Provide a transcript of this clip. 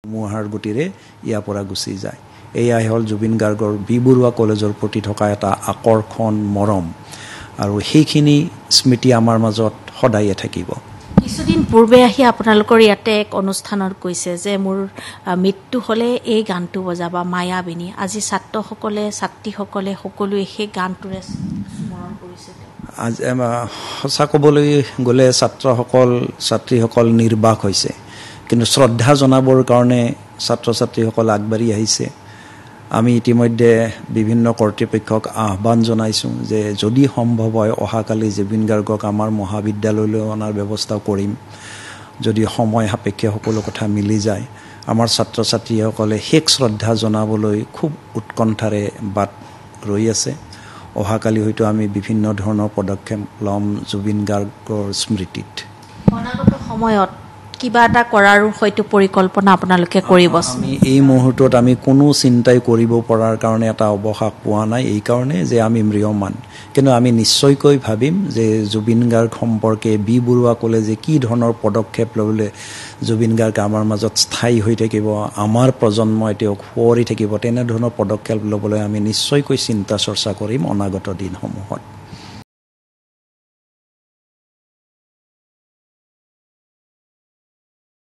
মুহাৰ গতিৰে ইয়াৰ পৰা গুচি যায়। এয়াই হ'ল জুবিন গাৰ্গৰ বি বৰুৱা কলেজৰ প্ৰতি থকা এটা আকৰ্ষণ, মৰম, আৰু সেইখিনি স্মৃতি আমাৰ মাজত সদায়ে থাকিব। কিছুদিন পূৰ্বে আহি আপোনালোকৰ ইয়াতে এক অনুষ্ঠানত কৈছে যে মোৰ মৃত্যু হ'লে এই গানটো বজাবা মায়াবিনী। আজি ছাত্ৰসকলে, ছাত্ৰীসকলে সকলোৱে সেই গানটোৰে স্মৰণ কৰিছে। আজি সঁচা ক'বলৈ গ'লে ছাত্ৰীসকল নিৰ্বাক হৈছে, কিন্তু শ্ৰদ্ধা জনাবৰ কাৰণে ছাত্ৰ ছাত্ৰীসকল আগবাঢ়ি আহিছে। আমি ইতিমধ্যে বিভিন্ন কৰ্তৃপক্ষক আহ্বান জনাইছোঁ যে যদি সম্ভৱ হয় অহাকালি জুবিন গাৰ্গক আমাৰ মহাবিদ্যালয়লৈ অনাৰ ব্যৱস্থা কৰিম। যদি সময় সাপেক্ষে সকলো কথা মিলি যায়, আমাৰ ছাত্ৰ ছাত্ৰীসকলে শেষ শ্ৰদ্ধা জনাবলৈ খুব উৎকণ্ঠাৰে বাট ৰৈ আছে। অহাকালি হয়তো আমি বিভিন্ন ধৰণৰ পদক্ষেপ ল'ম জুবিন গাৰ্গৰ স্মৃতিত। অনাগত সময়ত কিবা এটা কৰাৰ হয়তো পৰিকল্পনা আপোনালোকে কৰিব। আমি এই মুহূৰ্তত আমি কোনো চিন্তাই কৰিব পৰাৰ কাৰণে এটা অৱকাশ পোৱা নাই, এই কাৰণে যে আমি ম্ৰিয়মান। কিন্তু আমি নিশ্চয়কৈ ভাবিম যে জুবিন গাৰ্গ সম্পৰ্কে বি বৰুৱা কলেজে কি ধৰণৰ পদক্ষেপ ল'বলৈ জুবিন গাৰ্গ আমাৰ মাজত স্থায়ী হৈ থাকিব, আমাৰ প্ৰজন্মই তেওঁক সোঁৱৰি থাকিব, তেনেধৰণৰ পদক্ষেপ ল'বলৈ আমি নিশ্চয়কৈ চিন্তা চৰ্চা কৰিম অনাগত দিনসমূহত।